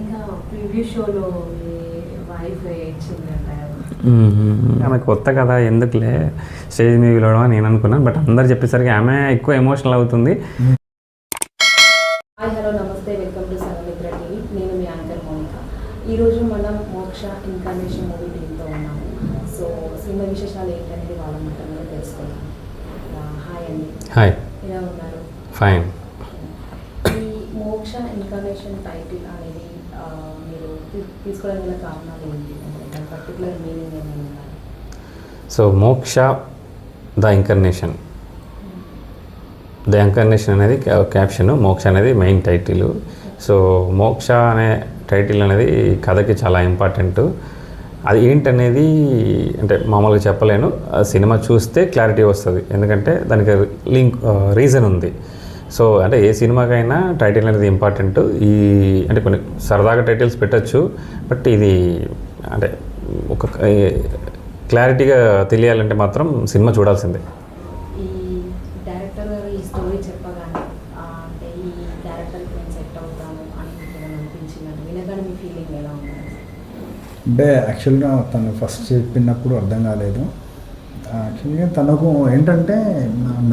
ఇంకా ప్రివ్యూ షోలో మీ వైఫ్ ఏడ్చిందంట కదా. ఆమె కొత్త కదా ఎందుకులే స్టేజ్ మీద పిలవడం అని నేను అనుకున్నాను. బట్ అందరు చెప్పేసరికి ఆమె ఎక్కువ ఎమోషనల్ అవుతుంది. హాయ్ హలో నమస్తే, వెల్కమ్ టు సంఘమిత్ర టీవీ. నేను మీ యాంకర్ మోనిక. ఈరోజు మనం మోక్ష ఇన్కార్నేషన్ మూవీ టీంతో ఉన్నాము. సో సినిమా విశేషాలు ఏంటనేది వాళ్ళ మాటల్లో తెలుసుకుందాం. హాయ్ అండి. హాయ్. ఎలా ఉన్నారు? ఫైన్. ఈ మోక్ష ఇన్కార్నేషన్ టైటిల్ అనేది మీరు తీసుకోవడం గల కారణాలు ఏంటి? దాని పర్టికులర్ మీనింగ్ ఏమైనా? సో మోక్ష ద ఇంకర్నేషన్ అనేది క్యాప్షన్, మోక్ష అనేది మెయిన్ టైటిల్. సో మోక్ష అనే టైటిల్ అనేది కథకి చాలా ఇంపార్టెంట్. అది ఏంటనేది అంటే మామూలుగా చెప్పలేను, సినిమా చూస్తే క్లారిటీ వస్తుంది. ఎందుకంటే దానికి రీజన్ ఉంది. సో అంటే ఏ సినిమాకైనా టైటిల్ అనేది ఇంపార్టెంట్. అంటే కొన్ని సరదాగా టైటిల్స్ పెట్టచ్చు, బట్ ఇది అంటే ఒక క్లారిటీగా తెలియాలంటే మాత్రం సినిమా చూడాల్సిందే. ఈ డైరెక్టర్ గారు ఈ స్టోరీ చెప్పగానే అంటే ఈ క్యారెక్టర్కి నేను సెట్ అవుతాను అని మీకు ఏమైనా అనిపించిందంటే వినగానే మీ ఫీలింగ్ ఎలా ఉంది? అంటే యాక్చువల్గా తను ఫస్ట్ చెప్పినప్పుడు అర్థం కాలేదు. యాక్చువల్గా తనకు ఏంటంటే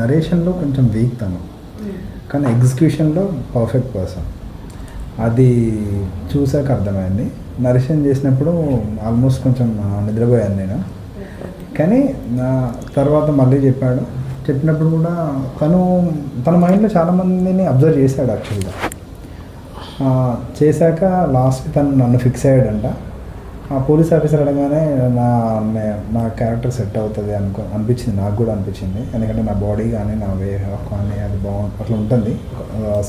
నరేషన్లో కొంచెం వీక్ తను, కానీ ఎగ్జిక్యూషన్లో పర్ఫెక్ట్ పర్సన్. అది చూసాక అర్థమైంది. నరేషన్ చేసినప్పుడు ఆల్మోస్ట్ కొంచెం నిద్రపోయాను నేను, కానీ నా తర్వాత మళ్ళీ చెప్పినప్పుడు కూడా తన మైండ్లో చాలామందిని అబ్జర్వ్ చేశాడు. యాక్చువల్గా చేశాక లాస్ట్ తను నన్ను ఫిక్స్ అయ్యాడంట. ఆ పోలీస్ ఆఫీసర్ అడగానే నా క్యారెక్టర్ సెట్ అవుతుంది అనిపించింది. నాకు కూడా అనిపించింది. ఎందుకంటే నా బాడీ కానీ నా వే ఆఫ్ కానీ అది అట్లా ఉంటుంది.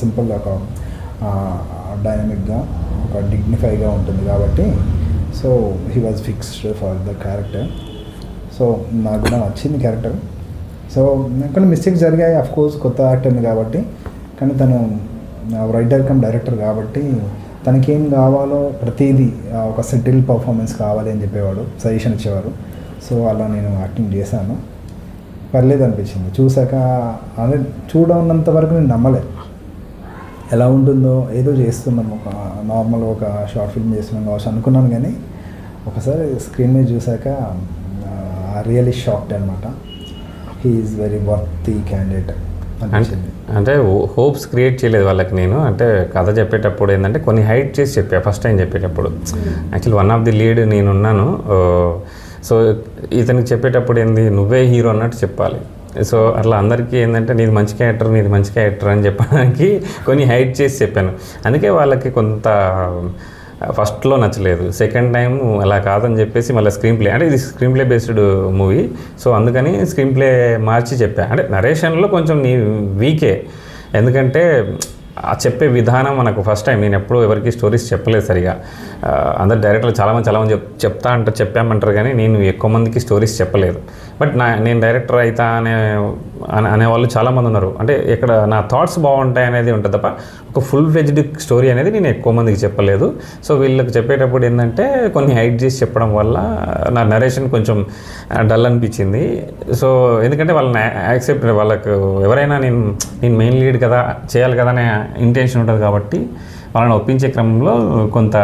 సింపుల్గా ఒక డైనమిక్గా ఒక డిగ్నిఫైగా ఉంటుంది కాబట్టి so he was fixed for the character. So నాకు కూడా నచ్చింది క్యారెక్టర్. సో కొన్ని మిస్టేక్స్ జరిగాయి, అఫ్ కోర్స్ కొత్త యాక్టర్ని కాబట్టి. కానీ తను రైటర్ కమ్ డైరెక్టర్ కాబట్టి తనకేం కావాలో ప్రతిదీ ఒక సెటిల్ పర్ఫార్మెన్స్ కావాలి అని చెప్పేవాడు, సజెషన్ ఇచ్చేవారు. సో అలా నేను యాక్టింగ్ చేశాను, పర్లేదు అనిపించింది. చూశాక అదే చూడనంత వరకు నేను నమ్మలేదు ఎలా ఉంటుందో. ఏదో చేస్తున్నాం, ఒక నార్మల్ ఒక షార్ట్ ఫిల్మ్ చేస్తున్నాం కావచ్చు అనుకున్నాను. కానీ ఒకసారి స్క్రీన్ మీద చూశాక రియలీ షాక్డ్ అనమాట. He is very worthy candidate అనిపించింది. అంటే హోప్స్ క్రియేట్ చేయలేదు వాళ్ళకి నేను. అంటే కథ చెప్పేటప్పుడు ఏంటంటే కొన్ని హైట్ చేసి చెప్పా ఫస్ట్ టైం చెప్పేటప్పుడు. Actually one of the lead నేనున్నాను. సో ఇతనికి చెప్పేటప్పుడు ఏంది నువ్వే హీరో అన్నట్టు చెప్పాలి. సో అట్లా అందరికీ ఏంటంటే నీది మంచి క్యారెక్టర్ అని చెప్పడానికి కొన్ని హైట్ చేసి చెప్పాను. అందుకే వాళ్ళకి కొంత ఫస్ట్లో నచ్చలేదు. సెకండ్ టైం అలా కాదని చెప్పేసి మళ్ళీ స్క్రీన్ ప్లే, అంటే ఇది screen play based movie. So అందుకని స్క్రీన్ ప్లే మార్చి చెప్పా. అంటే నరేషన్లో కొంచెం నీ వీకే, ఎందుకంటే ఆ చెప్పే విధానం మనకు ఫస్ట్ టైం. నేను ఎప్పుడు ఎవరికి స్టోరీస్ చెప్పలేదు సరిగా. అందరు డైరెక్టర్లు చాలామంది చెప్పామంటారు, కానీ నేను ఎక్కువ మందికి స్టోరీస్ చెప్పలేదు. బట్ నేను డైరెక్టర్ అవుతా అనేవాళ్ళు చాలామంది ఉన్నారు. అంటే ఇక్కడ నా థాట్స్ బాగుంటాయి అనేది ఉంటుంది తప్ప ఒక ఫుల్ ఫ్లెడ్జ్డ్ స్టోరీ అనేది నేను ఎక్కువ మందికి చెప్పలేదు. సో వీళ్ళకి చెప్పేటప్పుడు ఏంటంటే కొన్ని హైడ్ చేసి చెప్పడం వల్ల నా నరేషన్ కొంచెం డల్ అనిపించింది. సో ఎందుకంటే వాళ్ళని యాక్సెప్ట్, వాళ్ళకు ఎవరైనా నేను మెయిన్ లీడ్ కదా, చేయాలి కదా అనే ఇంటెన్షన్ ఉంటుంది కాబట్టి వాళ్ళని ఒప్పించే క్రమంలో కొంత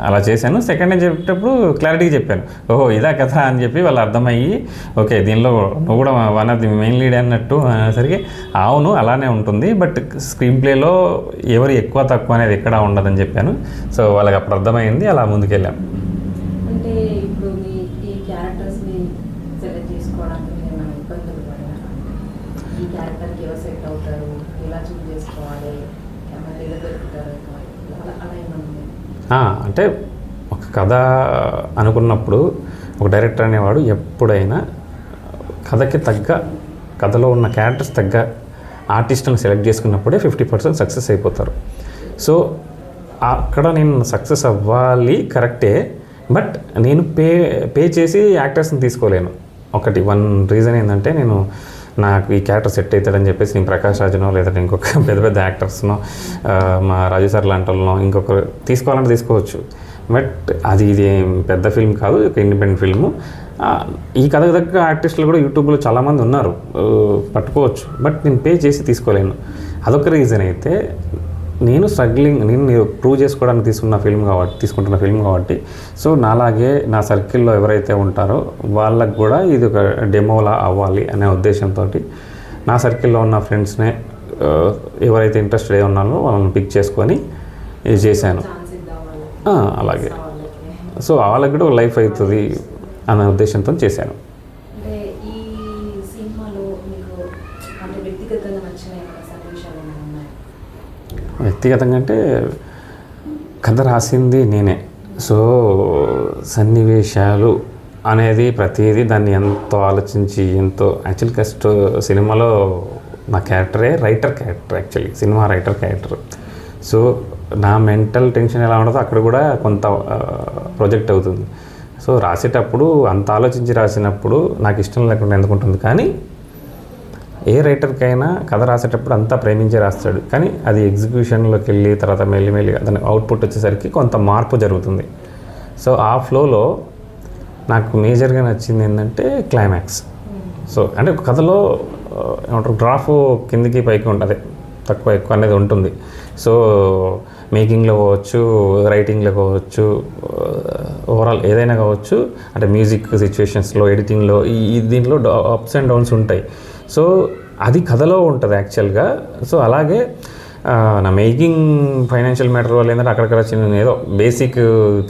అలా చేశాను. సెకండ్ టైం చెప్పేటప్పుడు క్లారిటీగా చెప్పాను, ఓహో ఇదా కథ అని చెప్పి వాళ్ళు అర్థమయ్యి ఓకే దీనిలో నువ్వు కూడా one of the main lead అన్నట్టు అనేసరికి అవును అలానే ఉంటుంది, బట్ స్క్రీన్ ప్లేలో ఎవరు ఎక్కువ తక్కువ అనేది ఎక్కడా ఉండదని చెప్పాను. సో వాళ్ళకి అప్పుడు అర్థమైంది, అలా ముందుకెళ్ళాం. అంటే ఇప్పుడు ఈ క్యారెక్టర్స్ని సెలెక్ట్ చేసుకోవడానికి ఏమైనా ఇబ్బందులు పడినా ఈ క్యారెక్టర్కి ఎవరు సెట్ అవుతారు, ఎలా చూస్ చేసుకోవాలి, ఏమైనా ఎలా దొరుకుతారు, అలా ఏమన్నా? అంటే ఒక కథ అనుకున్నప్పుడు ఒక డైరెక్టర్ అనేవాడు ఎప్పుడైనా కథకి తగ్గ, కథలో ఉన్న క్యారెక్టర్స్ తగ్గ ఆర్టిస్ట్ని సెలెక్ట్ చేసుకున్నప్పుడే 50% సక్సెస్ అయిపోతారు. సో అక్కడ నేను సక్సెస్ అవ్వాలి కరెక్టే, బట్ నేను పే చేసి యాక్టర్స్ని తీసుకోలేను. వన్ రీజన్ ఏంటంటే నాకు ఈ క్యారెక్టర్ సెట్ అవుతాడని చెప్పేసి నేను ప్రకాష్ రాజునో లేదంటే ఇంకొక పెద్ద యాక్టర్స్నో మా రాజు సార్ లాంటి వాళ్ళనో ఇంకొకరు తీసుకోవాలంటే తీసుకోవచ్చు. బట్ ఇది పెద్ద ఫిల్మ్ కాదు, ఒక ఇండిపెండెంట్ ఫిల్ము. ఈ కథకు తగ్గ ఆర్టిస్టులు కూడా యూట్యూబ్లో చాలామంది ఉన్నారు, పట్టుకోవచ్చు. బట్ నేను పే చేసి తీసుకోలేను. అదొక రీజన్ అయితే నేను స్ట్రగ్లింగ్, నేను ప్రూవ్ చేసుకోవడానికి తీసుకుంటున్న ఫిల్మ్ కాబట్టి సో నాలాగే నా సర్కిల్లో ఎవరైతే ఉంటారో వాళ్ళకు కూడా ఇది ఒక డెమోలా అవ్వాలి అనే ఉద్దేశంతో నా సర్కిల్లో ఉన్న ఫ్రెండ్స్నే ఎవరైతే ఇంట్రెస్టెడ్ అయి ఉన్నారో వాళ్ళని పిక్ చేసుకొని ఇది చేశాను. అలాగే సో వాళ్ళకి కూడా లైఫ్ అవుతుంది అనే ఉద్దేశంతో చేశాను. అంటే ఈ సినిమాలో మీకు అంటే వ్యక్తిగతంగా నచ్చిన ఏమైనా సన్నివేశాలు ఏమైనా ఉన్నాయా? వ్యక్తిగతంగా అంటే కథ రాసింది నేనే, సో సన్నివేశాలు అనేది ప్రతిదీ దాన్ని ఎంతో ఆలోచించి ఎంతో యాక్చువల్గా సినిమాలో నా క్యారెక్టరే రైటర్ క్యారెక్టర్, యాక్చువల్లీ సినిమా రైటర్ క్యారెక్టర్. సో నా మెంటల్ టెన్షన్ ఎలా ఉండదో అక్కడ కూడా కొంత ప్రొజెక్ట్ అవుతుంది. సో రాసేటప్పుడు అంత ఆలోచించి రాసినప్పుడు నాకు ఇష్టం లేకుండా ఎందుకుంటుంది, కానీ ఏ రైటర్కైనా కథ రాసేటప్పుడు అంతా ప్రేమించే రాస్తాడు, కానీ అది ఎగ్జిక్యూషన్లోకి వెళ్ళి తర్వాత మెల్లిమెల్లిగా దాని అవుట్పుట్ వచ్చేసరికి కొంత మార్పు జరుగుతుంది. సో ఆ ఫ్లోలో నాకు మేజర్గా నచ్చింది ఏంటంటే క్లైమాక్స్. సో అంటే కథలో ఏమంటారు గ్రాఫ్ కిందికి పైకి ఉంటుంది, తక్కువ ఎక్కువ అనేది ఉంటుంది. సో మేకింగ్లో కావచ్చు, రైటింగ్లో కావచ్చు, ఓవరాల్ ఏదైనా కావచ్చు, అంటే మ్యూజిక్ సిచ్యువేషన్స్లో, ఎడిటింగ్లో ఈ దీంట్లో అప్స్ అండ్ డౌన్స్ ఉంటాయి. సో అది కథలో ఉంటుంది యాక్చువల్గా. సో అలాగే నా మేకింగ్ ఫైనాన్షియల్ మ్యాటర్ వల్ల ఏంటంటే అక్కడక్కడ చిన్న ఏదో బేసిక్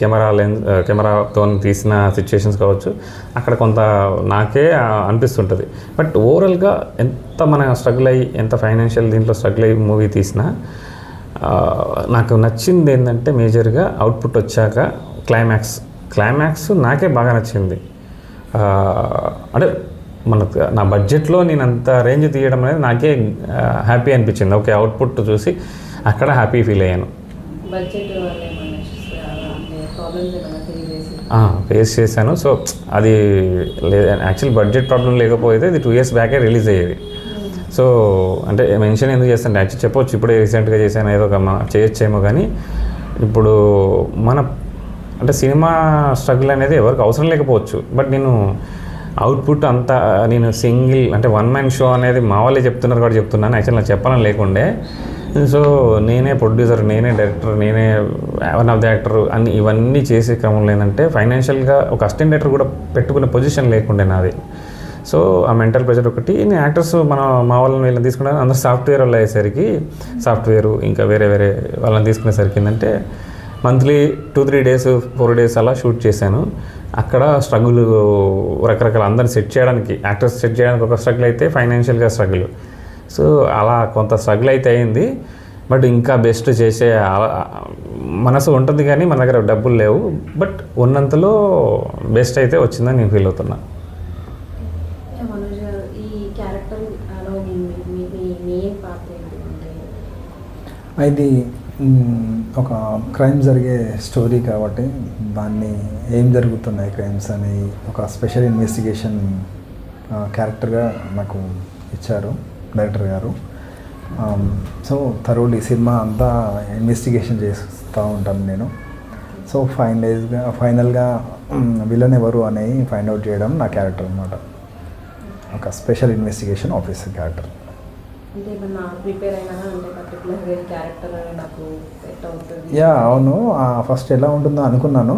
కెమెరాతో తీసిన సిచ్యువేషన్స్ కావచ్చు, అక్కడ కొంత నాకే అనిపిస్తుంటుంది. బట్ ఓవరాల్గా ఎంత మన స్ట్రగుల్ అయ్యి ఎంత ఫైనాన్షియల్ దీంట్లో స్ట్రగుల్ అయ్యి మూవీ తీసినా నాకు నచ్చింది ఏంటంటే మేజర్గా అవుట్పుట్ వచ్చాక క్లైమాక్స్ నాకే బాగా నచ్చింది. అంటే నా బడ్జెట్లో నేను అంత రేంజ్ తీయడం అనేది నాకే హ్యాపీ అనిపించింది. ఓకే, అవుట్పుట్ చూసి అక్కడ హ్యాపీ ఫీల్ అయ్యాను. ఫేస్ చేశాను. సో అది యాక్చువల్ బడ్జెట్ ప్రాబ్లం లేకపోతే ఇది 2 years బ్యాకే రిలీజ్ అయ్యేది. సో అంటే మెన్షన్ ఎందుకు చేస్తాను, యాక్చువల్ చెప్పొచ్చు ఇప్పుడే రీసెంట్గా చేశాను ఏదో ఒక చేయొచ్చేమో, కానీ ఇప్పుడు అంటే సినిమా స్ట్రగుల్ అనేది ఎవరికి అవసరం లేకపోవచ్చు. బట్ నేను అవుట్పుట్ అంతా నేను సింగిల్ అంటే 1 man షో అనేది మా వాళ్ళే చెప్తున్నారు కాబట్టి చెప్తున్నాను, యాక్చువల్ నాకు చెప్పాలని లేకుండే. సో నేనే ప్రొడ్యూసర్, నేనే డైరెక్టర్, నేనే వన్ ఆఫ్ ది యాక్టర్ అని ఇవన్నీ చేసే క్రమంలో ఏంటంటే ఫైనాన్షియల్గా ఒక అసిస్టెంట్ డైరెక్టర్ కూడా పెట్టుకునే పొజిషన్ లేకుండే నాది. సో ఆ మెంటల్ ప్రెషర్ ఒకటి, నేను యాక్టర్స్ మా వాళ్ళని వీళ్ళని తీసుకున్నాను, అందరూ సాఫ్ట్వేర్ వాళ్ళు అయ్యేసరికి సాఫ్ట్వేరు ఇంకా వేరే వాళ్ళని తీసుకునేసరికి ఏంటంటే మంత్లీ 2-3 days 4 days అలా షూట్ చేశాను. అక్కడ స్ట్రగుల్ రకరకాల అందరిని సెట్ చేయడానికి, యాక్టర్స్ సెట్ చేయడానికి ఒక స్ట్రగుల్ అయితే ఫైనాన్షియల్గా స్ట్రగుల్. సో అలా కొంత స్ట్రగుల్ అయితే అయింది. బట్ ఇంకా బెస్ట్ చేసే మనసు ఉంటుంది, కానీ మన దగ్గర డబ్బులు లేవు. బట్ ఉన్నంతలో బెస్ట్ అయితే వచ్చిందని నేను ఫీల్ అవుతున్నా. ఇది ఒక క్రైమ్ జరిగే స్టోరీ కాబట్టి దాన్ని ఏం జరుగుతున్నాయి క్రైమ్స్ అని ఒక స్పెషల్ ఇన్వెస్టిగేషన్ క్యారెక్టర్గా నాకు ఇచ్చారు డైరెక్టర్ గారు. సో థరోలీ సినిమా అంతా ఇన్వెస్టిగేషన్ చేస్తూ ఉంటాను నేను. సో ఫైనల్గా విలన్ ఎవరు అనేది ఫైండ్ అవుట్ చేయడం నా క్యారెక్టర్ అనమాట. ఒక special investigation officer character. Yeah అవును, ఫస్ట్ ఎలా ఉంటుందో అనుకున్నాను.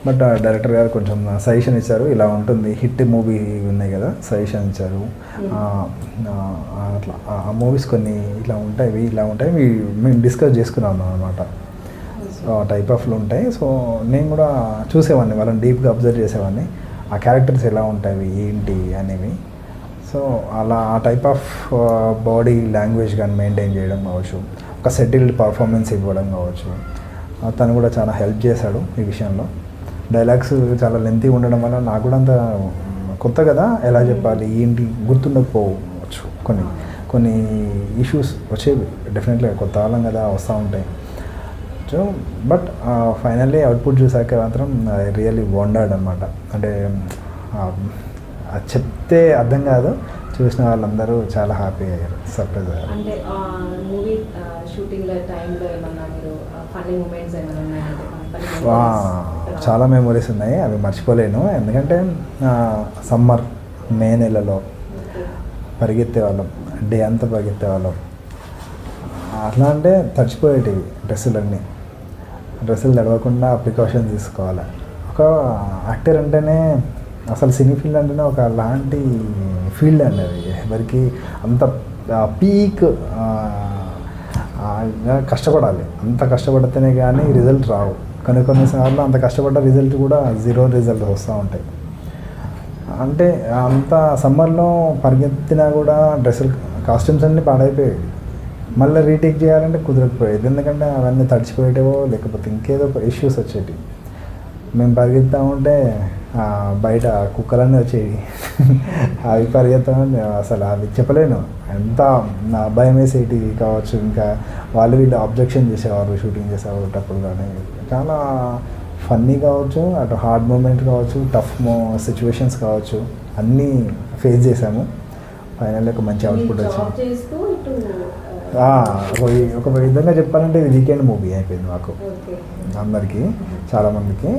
బట్ డైరెక్టర్ గారు కొంచెం సజెషన్ ఇచ్చారు, ఇలా ఉంటుంది, హిట్ మూవీ ఉన్నాయి కదా, సజెషన్ ఇచ్చారు. అట్లా ఆ మూవీస్ కొన్ని ఇలా ఉంటాయి మేము డిస్కస్ చేసుకున్నాము అనమాట. సో ఆ టైప్ ఆఫ్లు ఉంటాయి. సో నేను కూడా చూసేవాడిని, వాళ్ళని డీప్గా అబ్జర్వ్ చేసేవాడిని, ఆ క్యారెక్టర్స్ ఎలా ఉంటాయి ఏంటి అనేవి. సో అలా ఆ టైప్ ఆఫ్ బాడీ లాంగ్వేజ్ కానీ మెయింటైన్ చేయడం కావచ్చు, ఒక సెటిల్డ్ పర్ఫార్మెన్స్ ఇవ్వడం కావచ్చు, తను కూడా చాలా హెల్ప్ చేశాడు ఈ విషయంలో. డైలాగ్స్ చాలా లెంతీ ఉండడం వల్ల నాకు కూడా అంత కొత్త కదా, ఎలా చెప్పాలి ఏంటి గుర్తుండకపోవచ్చు. కొన్ని ఇష్యూస్ వచ్చేవి డెఫినెట్గా, కొత్త వాళ్ళం కదా, వస్తూ ఉంటాయి. సో బట్ ఫైనల్లీ అవుట్పుట్ చూసాక మాత్రం రియల్లీ వండర్డ్ అనమాట. అంటే అది చెప్తే అర్థం కాదు, చూసిన వాళ్ళందరూ చాలా హ్యాపీ అయ్యారు, సర్ప్రైజ్ అయ్యారు. అంటే మూవీ షూటింగ్ టైంలో ఏమన్నా మీరు ఫన్నీ మూమెంట్స్ ఏమైనా ఉన్నాయంటే? చాలా మెమొరీస్ ఉన్నాయి, అవి మర్చిపోలేను. ఎందుకంటే సమ్మర్ మే నెలలో పరిగెత్తే వాళ్ళం, డే అంతా పరిగెత్తే వాళ్ళం. అట్లా అంటే తడిచిపోయేటివి డ్రెస్సులు తడవకుండా ప్రికాషన్ తీసుకోవాలి. ఒక యాక్టర్ అంటేనే అసలు సినీ ఫీల్డ్ అంటేనే ఒక లాంటి ఫీల్డ్ అండి అది. ఎవరికి అంత పీక్ కష్టపడాలి, అంత కష్టపడితేనే కానీ రిజల్ట్ రావు. కొన్నిసార్లు అంత కష్టపడ్డ రిజల్ట్ కూడా 0 రిజల్ట్ వస్తూ ఉంటాయి. అంటే అంత సమ్మర్లో పరిగెత్తినా కూడా కాస్ట్యూమ్స్ అన్నీ పాడైపోయాయి. మళ్ళీ రీటేక్ చేయాలంటే కుదరకపోయేది, ఎందుకంటే అవన్నీ తడిచిపోయేటవో లేకపోతే ఇంకేదో ఇష్యూస్ వచ్చేవి. మేము పరిగెత్తా ఉంటే బయట కుక్కలన్నీ వచ్చేవి. అవి పరిగెత్తామని అసలు అవి చెప్పలేను, ఎంత భయం వేసేటి కావచ్చు. ఇంకా వీళ్ళు అబ్జెక్షన్ చేసేవారు షూటింగ్ చేసేటప్పుడు. కానీ చాలా ఫన్నీ కావచ్చు, అటు హార్డ్ మూమెంట్ కావచ్చు, టఫ్ సిచ్యువేషన్స్ కావచ్చు, అన్నీ ఫేస్ చేసాము. ఫైనల్లీ ఒక మంచి అవుట్పుట్ వచ్చింది. ఒక విధంగా చెప్పాలంటే ఇది వీకెండ్ మూవీ అయిపోయింది మాకు అందరికీ, చాలామందికి.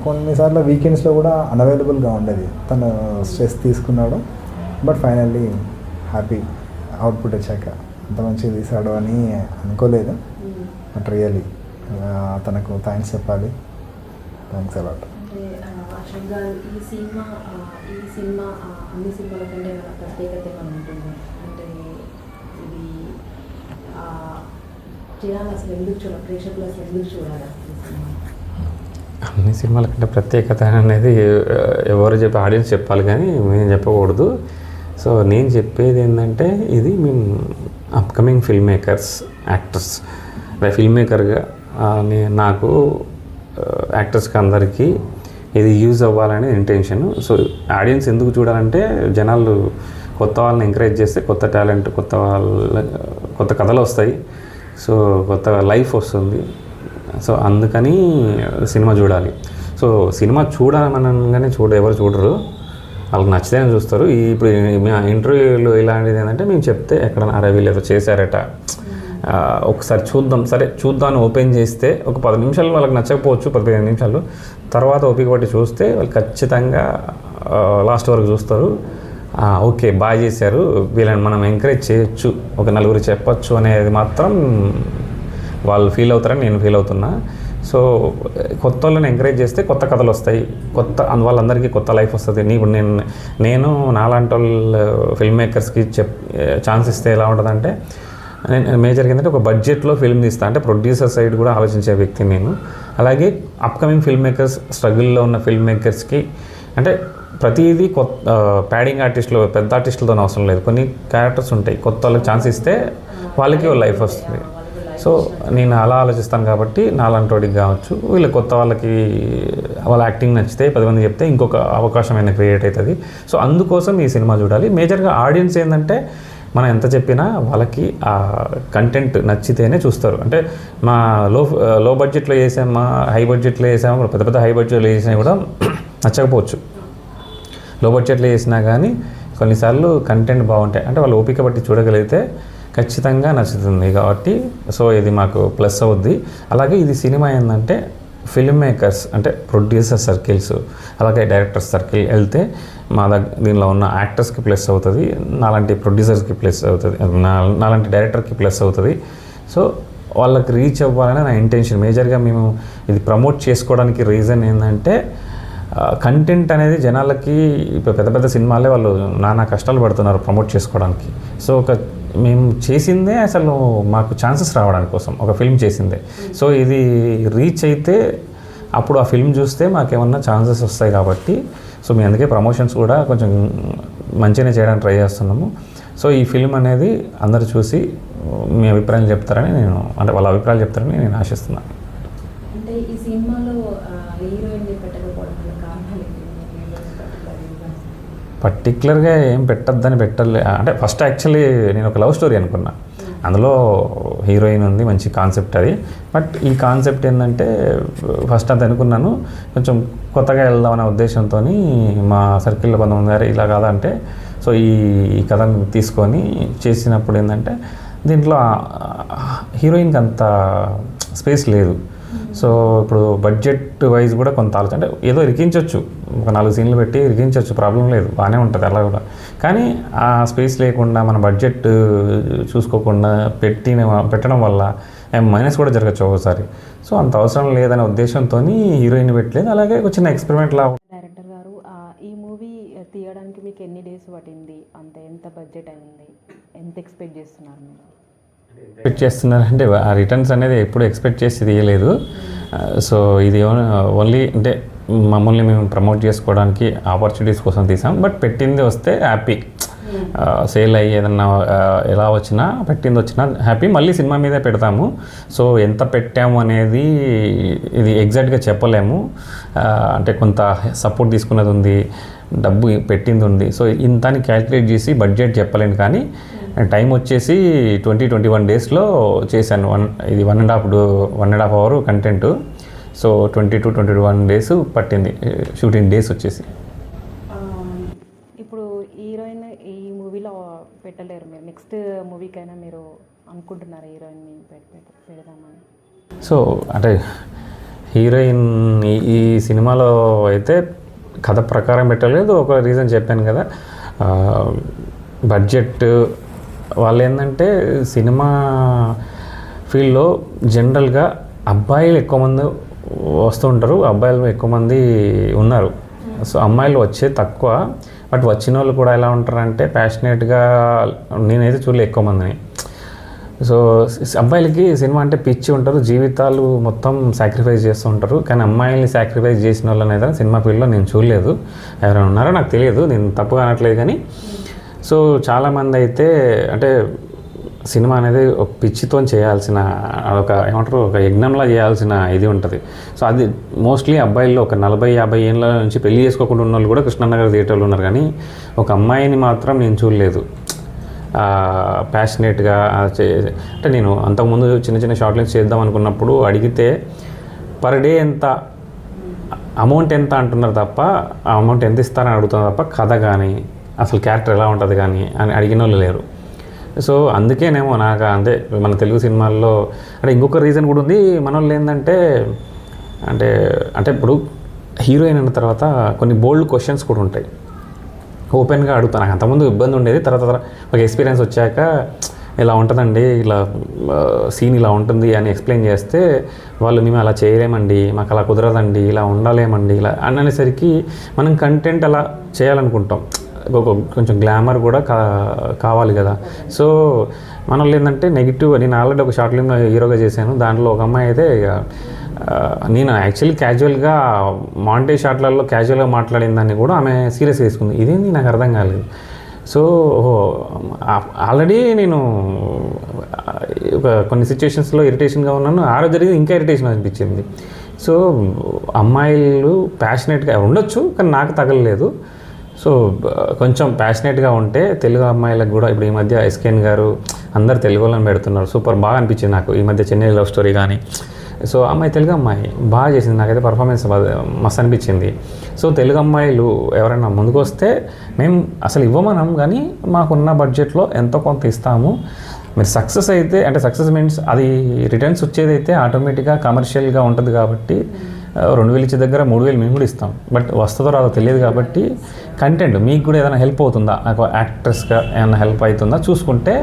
కొన్నిసార్లు వీకెండ్స్లో కూడా అన్అవైలబుల్గా ఉండేది, తను స్ట్రెస్ తీసుకున్నాడు. బట్ ఫైనల్లీ హ్యాపీ అవుట్పుట్ వచ్చాక. అంత మంచిగా తీసాడు అని అనుకోలేదు. బట్ రియలీ తనకు థ్యాంక్స్ చెప్పాలి. Thanks a lot. అశోక్ గారు, ఈ సినిమా అన్ని సినిమాల కంటే ప్రత్యేకత ఏమైనా ఉంటుంది అంటే ఇది చేయాలి అసలు ఎందుకు చూడాలి, ప్రేక్షకులు అసలు ఎందుకు చూడాలి? అన్ని సినిమాల కంటే ప్రత్యేకత అనేది ఎవరు చెప్పి ఆడియన్స్ చెప్పాలి కానీ మేము చెప్పకూడదు. సో నేను చెప్పేది ఏంటంటే ఇది మేము upcoming film makers, actors, film మేకర్గా నాకు యాక్టర్స్కి అందరికీ ఇది యూజ్ అవ్వాలనే ఇంటెన్షన్. సో ఆడియన్స్ ఎందుకు చూడాలంటే జనాలు కొత్త వాళ్ళని ఎంకరేజ్ చేస్తే కొత్త టాలెంట్, కొత్త కథలు వస్తాయి. సో కొత్త లైఫ్ వస్తుంది. సో అందుకని సినిమా చూడాలి. సో సినిమా చూడాలనగానే ఎవరు చూడరు, వాళ్ళకి నచ్చితేనే చూస్తారు. ఇప్పుడు ఇంటర్వ్యూలో ఇలాంటిది ఏంటంటే మేము చెప్తే ఎక్కడన్నా అరే వీళ్ళు ఏదో చేశారట, ఒకసారి చూద్దాం ఓపెన్ చేస్తే ఒక 10 నిమిషాలు వాళ్ళకి నచ్చకపోవచ్చు, 15 నిమిషాలు తర్వాత ఓపిక పట్టి చూస్తే వాళ్ళు ఖచ్చితంగా లాస్ట్ వరకు చూస్తారు. ఓకే బాగా చేశారు, వీళ్ళని మనం ఎంకరేజ్ చేయొచ్చు, ఒక నలుగురు చెప్పచ్చు అనేది మాత్రం వాళ్ళు ఫీల్ అవుతారని నేను ఫీల్ అవుతున్నా. సో కొత్త వాళ్ళని ఎంకరేజ్ చేస్తే కొత్త కథలు వస్తాయి, వాళ్ళందరికీ కొత్త లైఫ్ వస్తుంది. నేను నాలాంటి వాళ్ళు ఫిల్మ్ మేకర్స్కి ఛాన్స్ ఇస్తే ఎలా ఉంటుందంటే, నేను మేజర్గా ఏంటంటే ఒక బడ్జెట్లో ఫిల్మ్ తీస్తాను, అంటే ప్రొడ్యూసర్ సైడ్ కూడా ఆలోచించే వ్యక్తి నేను. అలాగే అప్కమింగ్ ఫిల్మ్ మేకర్స్, స్ట్రగుల్లో ఉన్న ఫిల్మ్ మేకర్స్కి అంటే ప్రతిదీ ప్యాడింగ్ ఆర్టిస్టులు, పెద్ద ఆర్టిస్టులతో అవసరం లేదు. కొన్ని క్యారెక్టర్స్ ఉంటాయి, కొత్త వాళ్ళకి ఛాన్స్ ఇస్తే వాళ్ళకి లైఫ్ వస్తుంది. సో నేను అలా ఆలోచిస్తాను కాబట్టి నాలాంటి వాడికి కావచ్చు, వీళ్ళ కొత్త వాళ్ళకి వాళ్ళ యాక్టింగ్ నచ్చితే 10 మంది చెప్తే ఇంకొక అవకాశం అయినా క్రియేట్ అవుతుంది. సో అందుకోసం ఈ సినిమా చూడాలి. మేజర్గా ఆడియన్స్ ఏంటంటే మనం ఎంత చెప్పినా వాళ్ళకి ఆ కంటెంట్ నచ్చితేనే చూస్తారు. అంటే మా లో బడ్జెట్లో చేసామా, హై బడ్జెట్లో చేసామా, పెద్ద హై బడ్జెట్లో చేసినా కూడా నచ్చకపోవచ్చు. లో బడ్జెట్లో చేసినా కానీ కొన్నిసార్లు కంటెంట్ బాగుంటాయి, అంటే వాళ్ళు ఓపిక బట్టి చూడగలిగితే ఖచ్చితంగా నచ్చుతుంది. కాబట్టి సో ఇది మాకు ప్లస్ అవుద్ది. అలాగే ఇది సినిమా ఏంటంటే ఫిల్మ్ మేకర్స్ అంటే ప్రొడ్యూసర్ సర్కిల్స్, అలాగే డైరెక్టర్ సర్కిల్ వెళ్తే దీనిలో ఉన్న యాక్టర్స్కి ప్లస్ అవుతుంది, నాలాంటి ప్రొడ్యూసర్స్కి ప్లస్ అవుతుంది, నాలాంటి డైరెక్టర్కి ప్లస్ అవుతుంది. సో వాళ్ళకి రీచ్ అవ్వాలని నా ఇంటెన్షన్. మేజర్గా మేము ఇది ప్రమోట్ చేసుకోవడానికి రీజన్ ఏంటంటే కంటెంట్ అనేది జనాలకి ఇప్పుడు పెద్ద సినిమాలే వాళ్ళు నానా కష్టాలు పడుతున్నారు ప్రమోట్ చేసుకోవడానికి. సో మేము చేసిందే అసలు మాకు ఛాన్సెస్ రావడానికి కోసం ఒక ఫిల్మ్ చేసిందే. సో ఇది రీచ్ అయితే అప్పుడు ఆ ఫిల్మ్ చూస్తే మాకేమన్నా ఛాన్సెస్ వస్తాయి కాబట్టి సో మేము అందుకే ప్రమోషన్స్ కూడా కొంచెం మంచిగానే చేయడానికి ట్రై చేస్తున్నాము. సో ఈ ఫిల్మ్ అనేది అందరు చూసి మీ అభిప్రాయం చెప్తారని అంటే వాళ్ళ అభిప్రాయాలు చెప్తారని నేను ఆశిస్తున్నాను. అంటే ఈ సినిమాలో హీరోయిన్ పెట్టకపోవడం కారణాలు పర్టికులర్గా ఏం పెట్టలే. అంటే ఫస్ట్ యాక్చువల్లీ నేను ఒక లవ్ స్టోరీ అనుకున్నా, అందులో హీరోయిన్ ఉంది, మంచి కాన్సెప్ట్ అది. బట్ ఈ కాన్సెప్ట్ ఏంటంటే ఫస్ట్ అంత అనుకున్నాను, కొంచెం కొత్తగా వెళ్దామనే ఉద్దేశంతో మా సర్కిల్లో కొంతమంది గారు ఇలా కాదంటే సో ఈ కథను తీసుకొని చేసినప్పుడు ఏంటంటే దీంట్లో హీరోయిన్కి అంత స్పేస్ లేదు. సో ఇప్పుడు బడ్జెట్ వైజ్ కూడా కొంత ఆలోచన, అంటే ఏదో ఇరికించవచ్చు, ఒక 4 సీన్లు పెట్టి ఇరికించవచ్చు, ప్రాబ్లం లేదు, బాగానే ఉంటుంది అలా కూడా. కానీ ఆ స్పేస్ లేకుండా మన బడ్జెట్ చూసుకోకుండా పెట్టడం వల్ల మైనస్ కూడా జరగచ్చు ఒకసారి. సో అంత అవసరం లేదనే ఉద్దేశంతో హీరోయిన్ పెట్టలేదు. అలాగే ఒక చిన్న ఎక్స్పెరిమెంట్ లా. డైరెక్టర్ గారు, ఈ మూవీ తీయడానికి మీకు ఎన్ని డేస్ పట్టింది, అంటే ఎంత బడ్జెట్ అయింది, ఎంత ఎక్స్పెక్ట్ చేస్తున్నారు మీరు? ఎక్స్పెక్ట్ చేస్తున్నారంటే ఆ రిటర్న్స్ అనేది ఎప్పుడు ఎక్స్పెక్ట్ చేసి తీయలేదు. సో ఇది ఓన్లీ అంటే మమ్మల్ని మేము ప్రమోట్ చేసుకోవడానికి ఆపర్చునిటీస్ కోసం తీసాం. బట్ పెట్టింది వస్తే హ్యాపీ, సేల్ అయ్యి ఏదన్నా ఎలా వచ్చినా పెట్టింది వచ్చినా హ్యాపీ. మళ్ళీ సినిమా మీదే పెడతాము. సో ఎంత పెట్టాము అనేది ఇది ఎగ్జాక్ట్గా చెప్పలేము. అంటే కొంత సపోర్ట్ తీసుకున్నది ఉంది, డబ్బు పెట్టింది ఉంది. సో ఇంతని క్యాల్కులేట్ చేసి బడ్జెట్ చెప్పలేను. కానీ టైం వచ్చేసి 20-21 డేస్లో చేశాను. ఇది 1.5 అవర్ కంటెంట్. సో 20-21 డేస్ పట్టింది షూటింగ్ డేస్ వచ్చేసి. ఇప్పుడు హీరోయిన్ ఈ మూవీలో పెట్టలేరు మీరు, నెక్స్ట్ మూవీకైనా మీరు అనుకుంటున్నారు హీరోయిన్ని పెడదామని? సో అంటే హీరోయిన్ ఈ సినిమాలో అయితే కథ ప్రకారం పెట్టలేదు. ఒక రీజన్ చెప్పాను కదా, బడ్జెట్. వాళ్ళు ఏంటంటే సినిమా ఫీల్డ్లో జనరల్గా అబ్బాయిలు ఎక్కువ మంది వస్తూ ఉంటారు, అబ్బాయిలు ఎక్కువ మంది ఉన్నారు. సో అమ్మాయిలు వచ్చే తక్కువ. బట్ వచ్చిన వాళ్ళు కూడా ఎలా ఉంటారంటే ప్యాషనేట్గా, నేనైతే చూడలే ఎక్కువ మందిని. సో అబ్బాయిలకి సినిమా అంటే పిచ్చి ఉంటారు, జీవితాలు మొత్తం సాక్రిఫైస్ చేస్తూ ఉంటారు. కానీ అమ్మాయిల్ని సాక్రిఫైస్ చేసిన వాళ్ళు అనేది సినిమా ఫీల్డ్లో నేను చూడలేదు. ఎవరైనా ఉన్నారో నాకు తెలియదు, నేను తప్పుగా అనట్లేదు. కానీ సో చాలామంది అయితే అంటే సినిమా అనేది ఒక పిచ్చితో చేయాల్సిన, ఒక ఏమంటారు, ఒక యజ్ఞంలా చేయాల్సిన ఇది ఉంటుంది. సో అది మోస్ట్లీ అబ్బాయిల్లో ఒక 40-50 ఏళ్ళ నుంచి పెళ్లి చేసుకోకుండా ఉన్న వాళ్ళు కూడా కృష్ణానగర్ థియేటర్లో ఉన్నారు. కానీ ఒక అమ్మాయిని మాత్రం నేను చూడలేదు ప్యాషనేట్గా అంటే. నేను అంతకుముందు చిన్న షార్ట్ లైన్స్ చేద్దాం అనుకున్నప్పుడు అడిగితే పర్ డే ఎంత అమౌంట్ ఎంత అంటున్నారు తప్ప, ఆ అమౌంట్ ఎంత ఇస్తారని అడుగుతున్నారు తప్ప కథ కానీ అసలు క్యారెక్టర్ ఎలా ఉంటుంది కానీ అని అడిగిన వాళ్ళు లేరు. సో అందుకేనేమో నాకు అంతే మన తెలుగు సినిమాల్లో. అంటే ఇంకొక రీజన్ కూడా ఉంది. మన వాళ్ళు ఏంటంటే అంటే ఇప్పుడు హీరోయిన్ అయిన తర్వాత కొన్ని బోల్డ్ క్వశ్చన్స్ కూడా ఉంటాయి, ఓపెన్గా అడుగుతాను. నాకు అంతకుముందు ఇబ్బంది ఉండేది. తర్వాత ఒక ఎక్స్పీరియన్స్ వచ్చాక ఇలా ఉంటుందండి, ఇలా సీన్ ఇలా ఉంటుంది అని ఎక్స్ప్లెయిన్ చేస్తే వాళ్ళు మేము అలా చేయలేమండి, మాకు అలా కుదరదండి, ఇలా ఉండాలేమండి, ఇలా అనేసరికి మనం కంటెంట్ అలా చేయాలనుకుంటాం. కొంచెం గ్లామర్ కూడా కావాలి కదా. సో మన వాళ్ళు ఏంటంటే నెగిటివ్. నేను ఆల్రెడీ ఒక షార్ట్ ఫిల్మ్లో హీరోగా చేశాను. దాంట్లో ఒక అమ్మాయి అయితే నేను యాక్చువల్లీ క్యాజువల్గా మాంటేజ్ షాట్లలో క్యాజువల్గా మాట్లాడిన దాన్ని కూడా ఆమె సీరియస్గా తీసుకుంది. ఇదేంది నాకు అర్థం కాలేదు. సో ఆల్రెడీ నేను కొన్ని సిచ్యువేషన్స్లో ఇరిటేషన్గా ఉన్నాను, ఆ రోజు జరిగింది ఇంకా ఇరిటేషన్ అనిపించింది. సో అమ్మాయిలు ప్యాషనేట్గా ఉండొచ్చు, కానీ నాకు తగలలేదు. సో కొంచెం ప్యాషనేట్గా ఉంటే తెలుగు అమ్మాయిలకు కూడా ఇప్పుడు ఈ మధ్య ఎస్కేన్ గారు అందరు తెలుగు వాళ్ళని పెడుతున్నారు, సూపర్ బాగా అనిపించింది నాకు. ఈ మధ్య చెన్నై లవ్ స్టోరీ కానీ, సో అమ్మాయి తెలుగు అమ్మాయి బాగా చేసింది, నాకైతే పర్ఫార్మెన్స్ మస్తు అనిపించింది. సో తెలుగు అమ్మాయిలు ఎవరైనా ముందుకు వస్తే మేము అసలు ఇవ్వమనం, కానీ మాకున్న బడ్జెట్లో ఎంతో కొంత ఇస్తాము. మీరు సక్సెస్ అయితే, అంటే సక్సెస్ మీన్స్ అది రిటర్న్స్ వచ్చేది అయితే ఆటోమేటిక్గా కమర్షియల్గా ఉంటుంది కాబట్టి 2,000 ఇచ్చే దగ్గర 3,000 మేము కూడా ఇస్తాం. బట్ వస్తుందో రాదో తెలియదు కాబట్టి కంటెంట్ మీకు కూడా ఏదైనా హెల్ప్ అవుతుందా, నాకు యాక్ట్రెస్గా ఏమైనా హెల్ప్ అవుతుందా చూసుకుంటే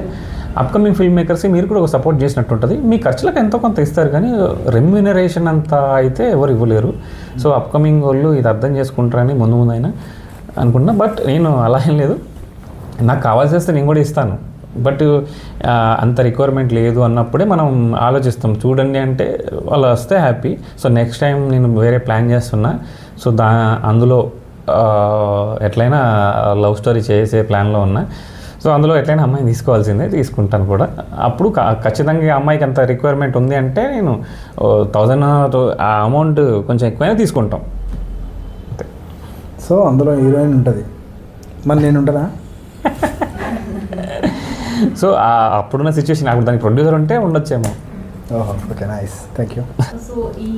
అప్కమింగ్ ఫిల్మ్ మేకర్స్కి మీరు కూడా ఒక సపోర్ట్ చేసినట్టు ఉంటుంది. మీ ఖర్చులకు ఎంతో కొంత ఇస్తారు, కానీ రెమ్యూనరేషన్ అంతా అయితే ఎవరు ఇవ్వలేరు. సో అప్కమింగ్ వాళ్ళు ఇది అర్థం చేసుకుంటారని ముందు అయినా అనుకున్నా. బట్ నేను అలా ఏం లేదు, నాకు కావాల్సి వస్తే నేను కూడా ఇస్తాను. బట్ అంత రిక్వైర్మెంట్ లేదు అన్నప్పుడే మనం ఆలోచిస్తాం. చూడండి అంటే వాళ్ళు వస్తే హ్యాపీ. సో నెక్స్ట్ టైం నేను వేరే ప్లాన్ చేస్తున్నా. సో అందులో ఎట్లయినా లవ్ స్టోరీ చేసే ప్లాన్లో ఉన్నా. సో అందులో ఎట్లయినా అమ్మాయిని తీసుకోవాల్సిందే, తీసుకుంటాను కూడా. అప్పుడు ఖచ్చితంగా అమ్మాయికి అంత రిక్వైర్మెంట్ ఉంది అంటే నేను 1,000 ఆ అమౌంట్ కొంచెం ఎక్కువైనా తీసుకుంటాం అంతే. సో అందులో హీరోయిన్ ఉంటుంది, మళ్ళీ నేను ఉంటానా? సో అప్పుడున్న సిచ్యువేషన్ అప్పుడు దానికి ప్రొడ్యూసర్ ఉంటే ఉండొచ్చేమో. ఓహో, okay, nice, thank you. So ఈ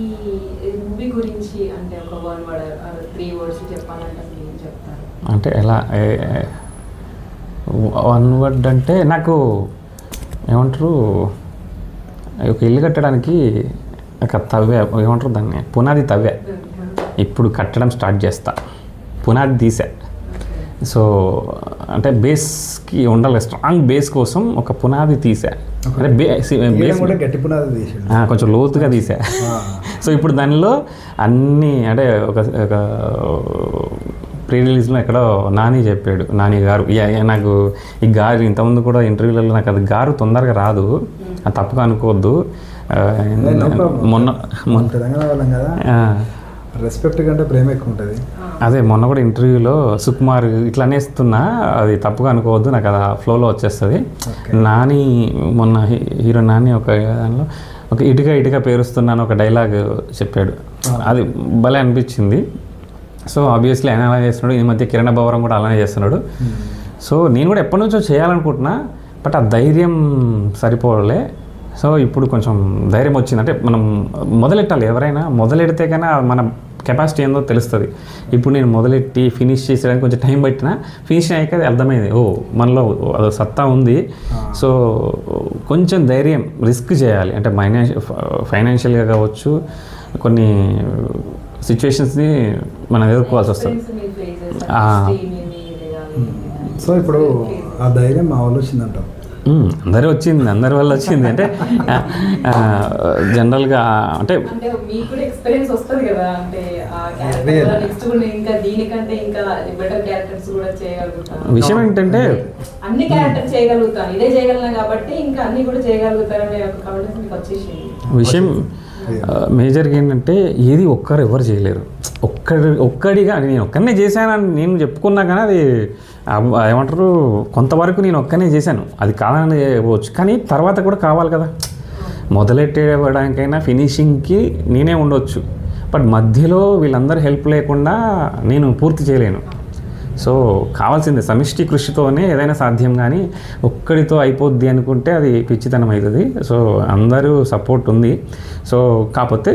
మూవీ గురించి అంటే ఒక 1 word 3 words చెప్పాలంటే ఏం చెప్తారు? అంటే ఎలా 1 word అంటే నాకు ఏమంటారు, ఒక ఇల్లు కట్టడానికి ఒక తవ్వే ఏమంటారు దాన్ని, పునాది తవ్వే, ఇప్పుడు కట్టడం స్టార్ట్ చేస్తా, పునాది తీసా. సో అంటే బేస్కి ఉండాలి, స్ట్రాంగ్ బేస్ కోసం ఒక పునాది తీసా, అంటే బేస్ గట్టి పునాది తీసి కొంచెం లోతుగా తీసా. సో ఇప్పుడు దానిలో అన్నీ అంటే ఒక ప్రీ రిలీజ్లో ఎక్కడో నాని చెప్పాడు, నాని గారు నాకు ఈ గారు ఇంతకుముందు కూడా ఇంటర్వ్యూలలో నాకు అది గారు తొందరగా రాదు, అది తప్పుగా అనుకోవద్దు. మొన్న తెలంగాణ వాళ్ళం కదా, రెస్పెక్ట్ కంటే ప్రేమ ఎక్కువ ఉంటుంది. అదే మొన్న కూడా ఇంటర్వ్యూలో సుకుమార్ ఇట్లా అనేస్తున్నా, అది తప్పుగా అనుకోవద్దు, నాకు అది ఫ్లోలో వచ్చేస్తుంది. నాని మొన్న హీరో నాని ఒక దానిలో ఒక ఇటుక పేరుస్తున్నాను ఒక డైలాగ్ చెప్పాడు, అది భలే అనిపించింది. సో ఆబ్వియస్లీ ఆయన అలా చేస్తున్నాడు, ఈ మధ్య కిరణ్ బవరం కూడా అలానే చేస్తున్నాడు. సో నేను కూడా ఎప్పటి నుంచో చేయాలనుకుంటున్నా, బట్ ఆ ధైర్యం సరిపోలే. సో ఇప్పుడు కొంచెం ధైర్యం వచ్చింది, అంటే మనం మొదలెట్టాలి, ఎవరైనా మొదలెడితే కానీ మన కెపాసిటీ ఏందో తెలుస్తుంది. ఇప్పుడు నేను మొదలెట్టి ఫినిష్ చేసేయడానికి కొంచెం టైం పట్టినా, ఫినిష్ అయ్యాక అది అర్థమైంది, ఓ మనలో అది సత్తా ఉంది. సో కొంచెం ధైర్యం, రిస్క్ చేయాలి, అంటే ఫైనాన్షియల్గా కావచ్చు, కొన్ని సిచ్యువేషన్స్ని మనం ఎదుర్కోవాల్సి వస్తుంది. సో ఇప్పుడు ఆ ధైర్యం మా వాళ్ళు వచ్చిందంటారు. అందరూ వచ్చింది, అందరి వల్ల వచ్చింది. అంటే జనరల్గా అంటే మీకు కూడా ఎక్స్పీరియన్స్ వస్తుంది కదా, అంటే నెక్స్ట్ ఇంకా దీనికంటే ఇంకా బెటర్ క్యారెక్టర్స్ కూడా చేయగలుగుతాను. విషయం ఏంటంటే అన్ని క్యారెక్టర్ చేయగలుగుతాను, ఇదే చేయగలను కాబట్టి ఇంకా అన్ని కూడా చేయగలుగుతారనే ఒక కాన్ఫిడెన్స్ మీకు వచ్చేసింది. విషయం మేజర్గా ఏంటంటే ఏది ఎవరు చేయలేరు. ఒక్కడిగా నేను ఒక్కనే చేశానని నేను చెప్పుకున్నా కానీ అది ఏమంటారు, కొంతవరకు నేను ఒక్కనే చేశాను, అది కాదని చెప్పవచ్చు, కానీ తర్వాత కూడా కావాలి కదా. మొదలెట్టేయడానికైనా ఫినిషింగ్కి నేనే ఉండొచ్చు, బట్ మధ్యలో వీళ్ళందరూ హెల్ప్ లేకుండా నేను పూర్తి చేయలేను. సో కావాల్సిందే సమిష్టి కృషితోనే ఏదైనా సాధ్యం, కానీ ఒక్కడితో అయిపోద్ది అనుకుంటే అది పిచ్చితనం అవుతుంది. సో అందరూ సపోర్ట్ ఉంది. సో కాకపోతే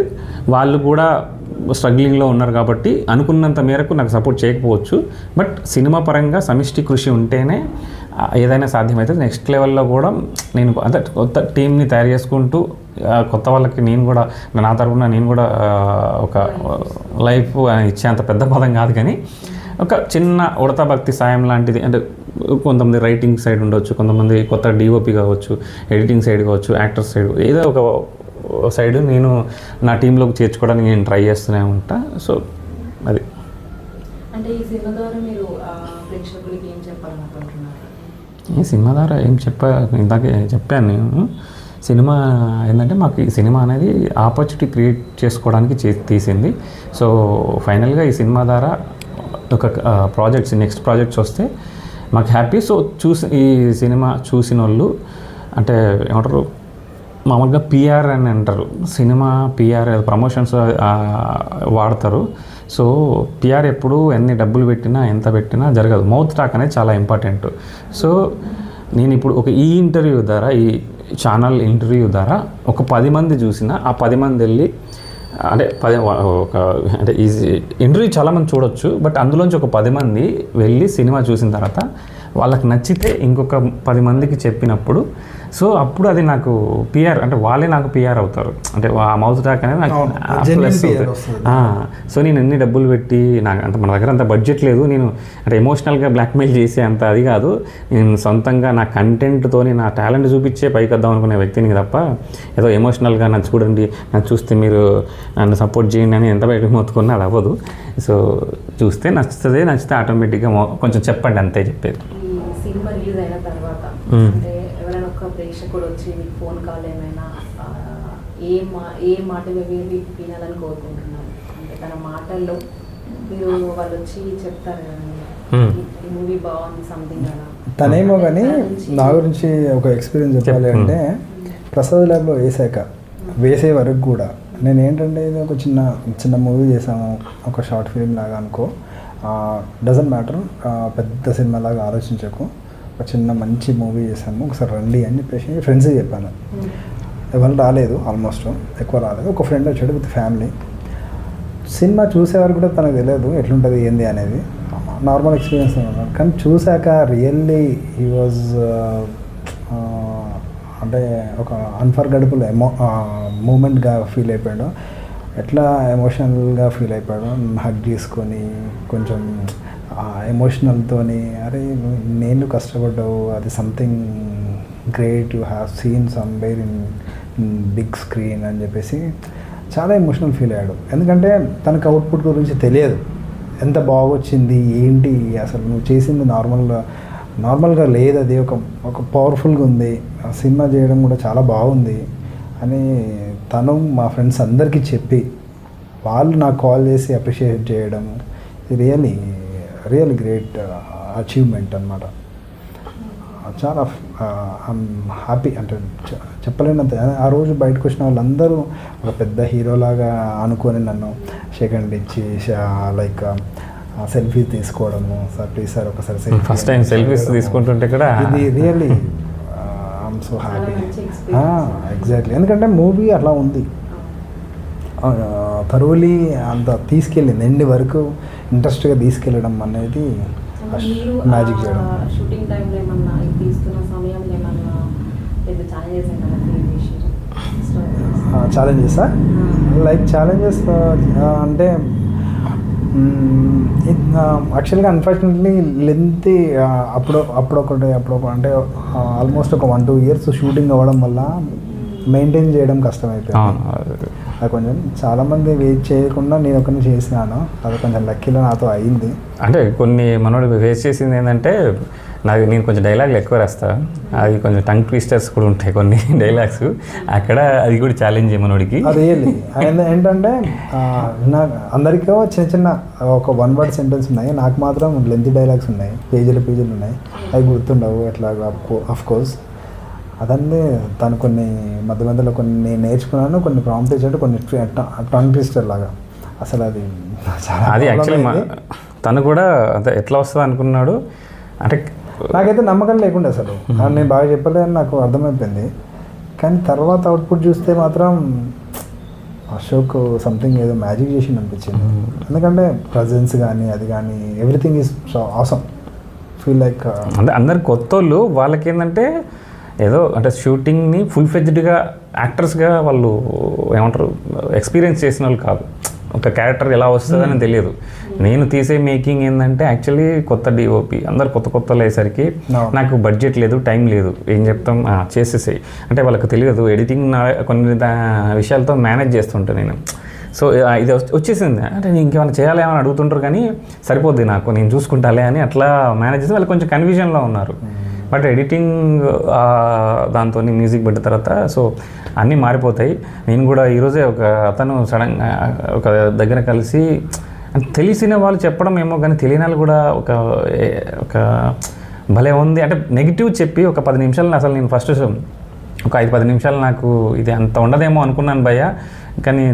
వాళ్ళు కూడా స్ట్రగ్లింగ్లో ఉన్నారు కాబట్టి అనుకున్నంత మేరకు నాకు సపోర్ట్ చేయకపోవచ్చు, బట్ సినిమా పరంగా సమిష్టి కృషి ఉంటేనే ఏదైనా సాధ్యమవుతుంది. నెక్స్ట్ లెవెల్లో కూడా నేను అంటే కొత్త టీంని తయారు చేసుకుంటూ కొత్త వాళ్ళకి నేను కూడా నా తరఫున నేను కూడా ఒక లైఫ్ ఇచ్చేంత పెద్ద పదం కాదు, కానీ ఒక చిన్న ఉడతా భక్తి సాయం లాంటిది. అంటే కొంతమంది రైటింగ్ సైడ్ ఉండొచ్చు, కొంతమంది కొత్త డిఓపి కావచ్చు, ఎడిటింగ్ సైడ్ కావచ్చు, యాక్టర్ సైడ్, ఏదో ఒక సైడ్ నేను నా టీంలోకి చేర్చుకోవడానికి నేను ట్రై చేస్తూనే ఉంటా. సో అది అంటే ఈ సినిమా ద్వారా మీరు ప్రేక్షకులకి ఏం చెప్పాలనుకుంటున్నారు? ఈ సినిమా ద్వారా ఏం ఇందాకే చెప్పాను నేను. సినిమా ఏంటంటే మాకు ఈ సినిమా అనేది ఆపర్చునిటీ క్రియేట్ చేసుకోవడానికి తీసింది. సో ఫైనల్గా ఈ సినిమా ద్వారా ఒక నెక్స్ట్ ప్రాజెక్ట్స్ వస్తే మాకు హ్యాపీ. సో ఈ సినిమా చూసిన వాళ్ళు అంటే ఏమంటారు, మామూలుగా పిఆర్ అని అంటారు, సినిమా పిఆర్ ప్రమోషన్స్ వాడతారు. సో పిఆర్ ఎప్పుడు ఎన్ని డబ్బులు పెట్టినా ఎంత పెట్టినా జరగదు, మౌత్ టాక్ అనేది చాలా ఇంపార్టెంట్. సో నేను ఇప్పుడు ఈ ఇంటర్వ్యూ ద్వారా, ఈ ఛానల్ ఇంటర్వ్యూ ద్వారా ఒక 10 మంది చూసినా ఆ 10 మంది వెళ్ళి అంటే అంటే ఈ ఇంటర్వ్యూ చాలామంది చూడొచ్చు, బట్ అందులోంచి ఒక 10 మంది వెళ్ళి సినిమా చూసిన తర్వాత వాళ్ళకి నచ్చితే ఇంకొక 10 మందికి చెప్పినప్పుడు, సో అప్పుడు అది నాకు పిఆర్, అంటే వాళ్ళే నాకు పిఆర్ అవుతారు. అంటే ఆ మౌత్ టాక్ అనేది నాకు ప్లస్ అవుతుంది. సో నేను ఎన్ని డబ్బులు పెట్టి నాకు అంత మన దగ్గర అంత బడ్జెట్ లేదు, నేను అంటే ఎమోషనల్గా బ్లాక్మెయిల్ చేసే అంత అది కాదు, నేను సొంతంగా నా కంటెంట్తో నా టాలెంట్ చూపించే పైకి వద్దాం అనుకునే వ్యక్తిని తప్ప ఏదో ఎమోషనల్గా నన్ను చూడండి, నన్ను చూస్తే మీరు నన్ను సపోర్ట్ చేయండి అని ఎంత బయటకు మొత్తుకున్నా అది అవ్వదు. సో చూస్తే నచ్చితే ఆటోమేటిక్గా కొంచెం చెప్పండి అంతే చెప్పేది. సినిమా రిలీజ్ అయిన తర్వాత అంటే ఎవరైనా ఒక ప్రేక్షకుడు వచ్చి మీకు ఫోన్ కాల్ ఏమైనా ఏ మాట మీకు వినాలని కోరుకుంటున్నారు, అంటే తన మాటల్లో మీరు వాళ్ళు వచ్చి చెప్తారు కదా ఈ మూవీ బాగుంది సంథింగ్ అలా. తనేమో కానీ నా గురించి ఒక ఎక్స్పీరియన్స్ చెప్పాలి అంటే, ప్రసాద్ ల్యాబ్లో వేసే వరకు కూడా నేను ఏంటంటే ఇది ఒక చిన్న మూవీ చేసాము, ఒక షార్ట్ ఫిలిం లాగా అనుకో, డజంట్ మ్యాటర్, పెద్ద సినిమా లాగా ఆలోచించకు, ఒక చిన్న మంచి మూవీ చేసాము, ఒకసారి రండి అని చెప్పేసి ఫ్రెండ్స్కి చెప్పాను. ఎవరు రాలేదు, ఆల్మోస్ట్ ఎక్కువ రాలేదు. ఒక ఫ్రెండ్ వచ్చాడు విత్ ఫ్యామిలీ. సినిమా చూసేవారు కూడా తనకు తెలియదు ఎట్లుంటుంది ఏంది అనేది, నార్మల్ ఎక్స్పీరియన్స్ ఉన్నాడు. కానీ చూశాక రియల్లీ హీ వాజ్ అంటే ఒక అన్ఫర్గెటబుల్ మూమెంట్గా ఫీల్ అయిపోయాడు. ఎట్లా ఎమోషనల్గా ఫీల్ అయిపోయాడు, హగ్ చేసుకొని కొంచెం ఎమోషనల్తోని, అరే నేను కష్టపడ్డావు, అది something great, you have seen somewhere in big screen అని చెప్పేసి చాలా ఎమోషనల్ ఫీల్ అయ్యాడు. ఎందుకంటే తనకు అవుట్పుట్ గురించి తెలియదు, ఎంత బాగొచ్చింది ఏంటి, అసలు నువ్వు చేసింది నార్మల్గా లేదు, అది ఒక పవర్ఫుల్గా ఉంది, ఆ సినిమా చేయడం కూడా చాలా బాగుంది అని తను మా ఫ్రెండ్స్ అందరికీ చెప్పి వాళ్ళు నాకు కాల్ చేసి అప్రిషియేట్ చేయడం, రియల్లీ గ్రేట్ అచీవ్మెంట్ అనమాట. చాలా హ్యాపీ, అంటే చెప్పలేనంత. ఆ రోజు బయటకు వచ్చిన వాళ్ళందరూ ఒక పెద్ద హీరోలాగా అనుకొని నన్ను సెకండ్ ఇచ్చి లైక్ సెల్ఫీస్ తీసుకోవడము, సార్ ప్లీజ్ సార్ ఒకసారి ఫస్ట్ టైం సెల్ఫీస్ తీసుకుంటుంటే కూడా ఇది really I'm so happy. Exactly, ఎందుకంటే మూవీ అలా ఉంది, థరోలీ అంత తీసుకెళ్ళింది, ఎండ్ వరకు ఇంట్రెస్ట్గా తీసుకెళ్ళడం అనేది మ్యాజిక్ చేయడం. షూటింగ్ టైంలో ఏమన్నా తీస్తున్న సమయంలో ఏమన్నా ఏదో ఛాలెంజెస్ ఏమన్నా ఛాలెంజెసా? లైక్ ఛాలెంజెస్ అంటే యాక్చువల్గా అన్ఫార్చునేట్లీ లెంతీ అప్పుడొకటి అంటే ఆల్మోస్ట్ ఒక 1-2 years షూటింగ్ అవ్వడం వల్ల మెయింటైన్ చేయడం కష్టమైపోయింది. అది కొంచెం చాలామంది వెయిట్ చేయకుండా నేను ఒకరిని చేసినాను, అది కొంచెం లక్కీలో నాతో అయింది. అంటే కొన్ని మనోడు ఫేస్ చేసింది ఏంటంటే, నేను కొంచెం డైలాగులు ఎక్కువ రాస్తాను, అది కొంచెం టంగ్ ట్విస్టర్స్ కూడా ఉంటాయి కొన్ని డైలాగ్స్, అక్కడ అది కూడా ఛాలెంజ్ మనోడికి. అది ఏంటంటే నాకు అందరికీ చిన్న ఒక 1 word సెంటెన్స్ ఉన్నాయి, నాకు మాత్రం లెంతీ డైలాగ్స్ ఉన్నాయి, పేజీలు ఉన్నాయి, అవి గుర్తుండవు ఎట్లా. ఆఫ్ కోర్స్ అదన్నీ తను కొన్ని మధ్యలో కొన్ని నేర్చుకున్నాను, కొన్ని ప్రాంప్ట్ ఇచ్చాడు, కొన్ని టంగ్ ట్విస్టర్ లాగా. అసలు అది యాక్చువల్లీ తను కూడా అంతే ఎట్లా వస్తుంది అనుకున్నాడు. అంటే నాకైతే నమ్మకం లేకుండా అసలు నేను బాగా చెప్పలేదని నాకు అర్థమైపోయింది, కానీ తర్వాత అవుట్పుట్ చూస్తే మాత్రం అశోక్ సంథింగ్ ఏదో మ్యాజిక్ చేసింది అనిపించింది. ఎందుకంటే ప్రజెన్స్ కానీ అది కానీ everything is awesome, feel like. అంటే అందరు కొత్త వాళ్ళు, వాళ్ళకి ఏంటంటే ఏదో అంటే షూటింగ్ని ఫుల్ ఫ్లెడ్జ్డ్గా యాక్టర్స్గా వాళ్ళు ఏమంటారు ఎక్స్పీరియన్స్ చేసిన వాళ్ళు కాదు, ఒక క్యారెక్టర్ ఎలా వస్తుందని తెలియదు. నేను తీసే మేకింగ్ ఏంటంటే యాక్చువల్లీ కొత్త డిఓపి, అందరు కొత్త అయ్యేసరికి నాకు బడ్జెట్ లేదు, టైం లేదు, ఏం చెప్తాం చేసేసాయి అంటే వాళ్ళకి తెలియదు. ఎడిటింగ్ కొన్ని విషయాలతో మేనేజ్ చేస్తుంటాను నేను. సో ఇది వచ్చేసింది అంటే ఇంకేమైనా చేయాలేమని అడుగుతుంటారు, కానీ సరిపోద్ది నాకు, నేను చూసుకుంటాలే అని అట్లా మేనేజ్ చేసి వాళ్ళు కొంచెం కన్ఫ్యూజన్లో ఉన్నారు. బట్ ఎడిటింగ్ దాంతో మ్యూజిక్ పెట్టిన తర్వాత సో అన్నీ మారిపోతాయి. నేను కూడా ఈరోజే ఒక అతను సడన్గా ఒక దగ్గర కలిసి, తెలిసిన వాళ్ళు చెప్పడం ఏమో కానీ తెలియని వాళ్ళు కూడా ఒక భలే ఉంది అంటే నెగిటివ్ చెప్పి ఒక 10 నిమిషాలు అసలు నేను ఫస్ట్ ఒక 5-10 నిమిషాలు నాకు ఇది అంత ఉండదేమో అనుకున్నాను భయ్య, కానీ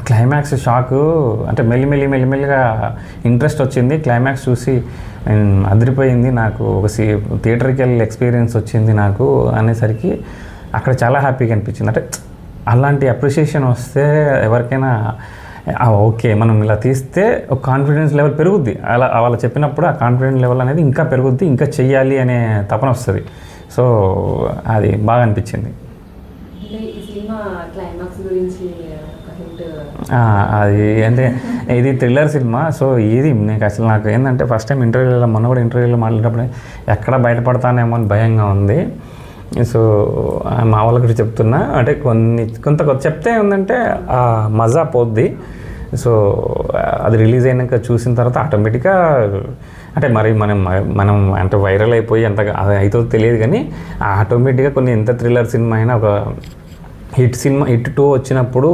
క్లైమాక్స్ షాకు అంటే మెల్లిమెల్లిగా ఇంట్రెస్ట్ వచ్చింది. క్లైమాక్స్ చూసి అదిరిపోయింది, నాకు ఒక థియేటర్కి ఎక్స్పీరియన్స్ వచ్చింది నాకు అనేసరికి అక్కడ చాలా హ్యాపీగా అనిపించింది. అంటే అలాంటి అప్రిషియేషన్ వస్తే ఎవరికైనా ఓకే మనం ఇలా తీస్తే ఒక కాన్ఫిడెన్స్ లెవెల్ పెరుగుద్ది. అలా వాళ్ళు చెప్పినప్పుడు ఆ కాన్ఫిడెన్స్ లెవెల్ అనేది ఇంకా పెరుగుద్ది, ఇంకా చెయ్యాలి అనే తపన వస్తుంది. సో అది బాగా అనిపించింది. అది అంటే ఇది థ్రిల్లర్ సినిమా. సో ఇది నాకు ఏంటంటే ఫస్ట్ టైం ఇంటర్వ్యూలో మొన్న కూడా ఇంటర్వ్యూలో మాట్లాడేటప్పుడు ఎక్కడ బయటపడతానేమో అని భయంగా ఉంది. సో మా వాళ్ళకి చెప్తున్నా అంటే కొంత చెప్తే ఏంటంటే మజా పోద్ది. సో అది రిలీజ్ అయినాక చూసిన తర్వాత ఆటోమేటిక్గా అంటే మరి మనం అంటే వైరల్ అయిపోయి ఎంత అది అవుతుందో తెలియదు, కానీ ఆటోమేటిక్గా కొన్ని ఎంత థ్రిల్లర్ సినిమా అయినా ఒక హిట్ 2 వచ్చినప్పుడు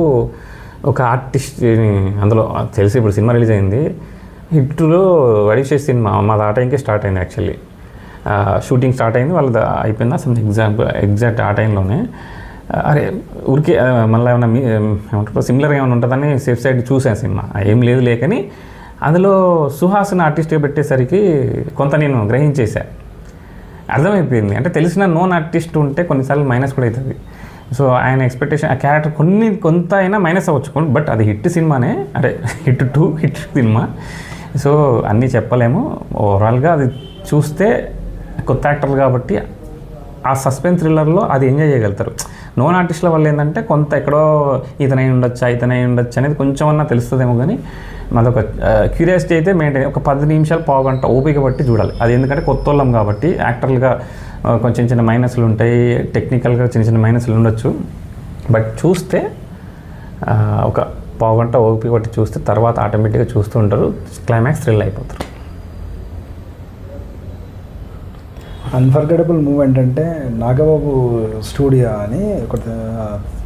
ఒక ఆర్టిస్ట్ అందులో తెలిసి ఇప్పుడు సినిమా రిలీజ్ అయింది. హిట్ 2లో వడిషేష్ సినిమా మా ఆ టైంకే స్టార్ట్ అయింది. యాక్చువల్లీ షూటింగ్ స్టార్ట్ అయింది, వాళ్ళది అయిపోయిందా సమ్ ఎగ్జాక్ట్ ఆ టైంలోనే. అరే ఊరికే మళ్ళీ ఏమన్నా ఏమంటారు సిమిలర్గా ఏమైనా ఉంటుందని సేఫ్ సైడ్ చూసాను సినిమా, ఏం లేదు లేకని అందులో సుహాస్ని ఆర్టిస్ట్గా పెట్టేసరికి కొంత నేను గ్రహించేసా, అర్థమైపోయింది. అంటే తెలిసిన నోన్ ఆర్టిస్ట్ ఉంటే కొన్నిసార్లు మైనస్ కూడా అవుతుంది. సో ఆయన ఎక్స్పెక్టేషన్ ఆ క్యారెక్టర్ కొంత అయినా మైనస్ అవ్వచ్చు, బట్ అది హిట్ సినిమానే, అంటే హిట్ సినిమా. సో అన్నీ చెప్పలేము. ఓవరాల్గా అది చూస్తే కొత్త యాక్టర్లు కాబట్టి ఆ సస్పెన్స్ థ్రిల్లర్లో అది ఎంజాయ్ చేయగలుగుతారు. నోన్ ఆర్టిస్టుల వల్ల ఏంటంటే కొంత ఎక్కడో ఇతనై ఉండొచ్చా అనేది కొంచెం అన్నా తెలుస్తుందేమో, కానీ మాదొక క్యూరియాసిటీ అయితే మెయింటైన్ ఒక 10 నిమిషాలు పావు గంట ఓపిక పట్టి చూడాలి. అది ఎందుకంటే కొత్త వాళ్ళం కాబట్టి యాక్టర్లుగా కొంచెం చిన్న మైనస్లు ఉంటాయి, టెక్నికల్గా చిన్న మైనస్లు ఉండొచ్చు. బట్ చూస్తే ఒక పావు గంట ఓపిక పట్టి చూస్తే తర్వాత ఆటోమేటిక్గా చూస్తూ ఉంటారు, క్లైమాక్స్ థ్రిల్ అయిపోతారు. అన్ఫర్గెటబుల్ మూమెంట్ అంటే నాగబాబు స్టూడియో అని ఒక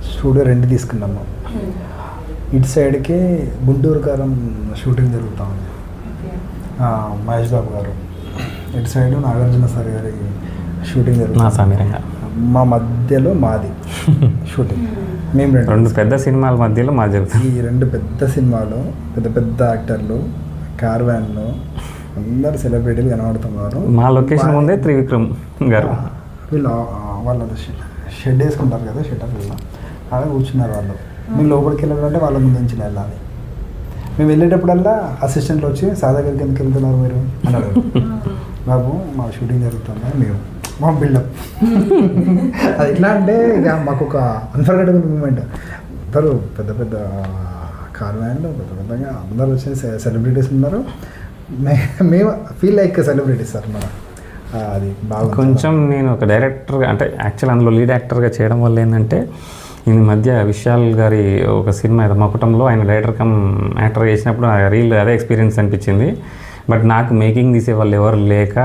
స్టూడియో రెంట్ తీసుకున్నాము. ఇటు సైడ్కి గుంటూరు కారం షూటింగ్ జరుగుతూ ఉంది, మహేష్ బాబు గారు. ఇటు సైడ్ నాగార్జున సార్ గారి షూటింగ్ జరుగుతుంది. మా మధ్యలో మాది షూటింగ్. మేము రెండు పెద్ద సినిమాల మధ్యలో మా జరుగుతుంది. ఈ 2 పెద్ద సినిమాలు, పెద్ద యాక్టర్లు, కార్ వ్యాన్లు, అందరు సెలబ్రిటీలు కనబడుతున్నారు. మా లొకేషన్ ముందే త్రివిక్రమ్ గారు వీళ్ళు వాళ్ళ షెడ్ వేసుకుంటారు కదా, షెటర్లో అలా కూర్చున్నారు వాళ్ళు. మేము లోపలికి వెళ్ళాలంటే వాళ్ళ ముందు నుంచి వెళ్ళాలి. మేము వెళ్ళేటప్పుడల్లా అసిస్టెంట్లు వచ్చి సార్ దగ్గరికి ఎందుకు వెళ్తున్నారు మీరు అన్నారు. బాబు మా షూటింగ్ జరుగుతుంది, మేము మా బిల్డప్. అది ఎట్లా అంటే ఇక మాకు ఒక అన్ఫర్గెటబుల్ మూమెంట్. అందరూ పెద్ద కార్ వ్యాన్లు, పెద్దగా అందరూ వచ్చి సెలబ్రిటీస్ ఉన్నారు. మేము ఫీల్ లైక్ సెలబ్రిటీస్ సార్ మన. అది బాగా కొంచెం నేను ఒక డైరెక్టర్గా అంటే యాక్చువల్ అందులో లీడ్ యాక్టర్గా చేయడం వల్ల ఏంటంటే ఈ మధ్య విశాల్ గారి ఒక సినిమా మకుటంలో ఆయన డైరెక్టర్ కమ్ యాక్టర్ చేసినప్పుడు రీల్ అదే ఎక్స్పీరియన్స్ అనిపించింది. బట్ నాకు మేకింగ్ తీసే వాళ్ళు ఎవరు లేక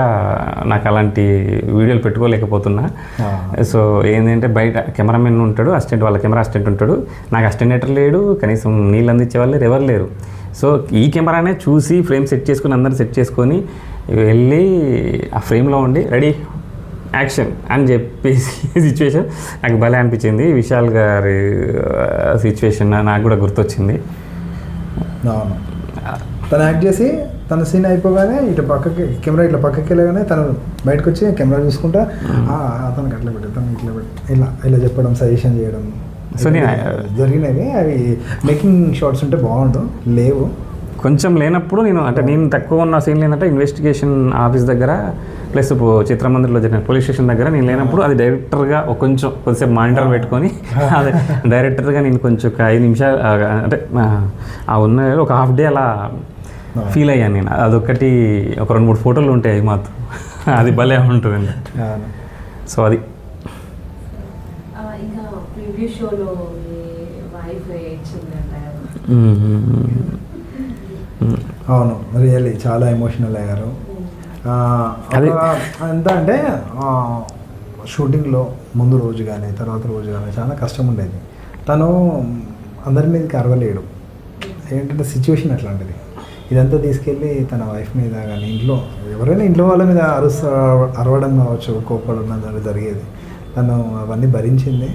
నాకు అలాంటి వీడియోలు పెట్టుకోలేకపోతున్నా. సో ఏంటంటే బయట కెమెరామెన్ ఉంటాడు, అసిస్టెంట్ వాళ్ళ కెమెరా అసిస్టెంట్ ఉంటాడు, నాకు అసిస్టెంట్ లేడు, కనీసం నీళ్ళు అందించే వాళ్ళు ఎవరు లేరు. సో ఈ కెమెరానే చూసి ఫ్రేమ్ సెట్ చేసుకుని అందరిని సెట్ చేసుకొని వెళ్ళి ఆ ఫ్రేమ్లో ఉండి రెడీ యాక్షన్ అని చెప్పేసి సిచ్యువేషన్ నాకు భలే అనిపించింది. విశాల్ గారి సిచ్యువేషన్ నాకు కూడా గుర్తొచ్చింది. తను యాక్ట్ చేసి తన సీన్ అయిపోగానే ఇట్లా పక్కకి కెమెరా ఇట్లా పక్కకి వెళ్ళగానే తను బయటకు వచ్చి కెమెరా చూసుకుంటా తనకి అట్లా పెట్టి తను ఇట్లా పెట్టి ఇలా చెప్పడం, సజెషన్ చేయడం జరిగినవి. అవి మేకింగ్ షార్ట్స్ ఉంటే బాగుండు, లేవు. కొంచెం లేనప్పుడు నేను తక్కువ ఉన్న సీన్లు ఏంటంటే ఇన్వెస్టిగేషన్ ఆఫీస్ దగ్గర ప్లస్ చిత్రమందిర్లో జరిగిన పోలీస్ స్టేషన్ దగ్గర నేను లేనప్పుడు అది డైరెక్టర్గా కొద్దిసేపు మానిటర్ పెట్టుకొని అదే డైరెక్టర్గా నేను కొంచెం ఒక 5 నిమిషాలు అంటే ఉన్న ఒక హాఫ్ డే అలా ఫీల్ అయ్యాను నేను. అదొకటి ఒక 2-3 ఫోటోలు ఉంటాయి అవి మాత్రం, అది భలే ఉంటుందండి. సో అది ఇంకా ప్రివ్యూ షోలో వైఫ్ అవును, రియల్లీ చాలా ఎమోషనల్ అయ్యారు. ఎంత అంటే షూటింగ్లో ముందు రోజు కానీ తర్వాత రోజు కానీ చాలా కష్టం ఉండేది. తను అందరి మీదకి అరవలేడు, ఏంటంటే సిచ్యువేషన్ అట్లాంటిది. ఇదంతా తీసుకెళ్ళి తన వైఫ్ మీద కానీ ఎవరైనా ఇంట్లో వాళ్ళ మీద అరవడం కావచ్చు, కోపడడం జరిగేది. తను అవన్నీ భరించింది.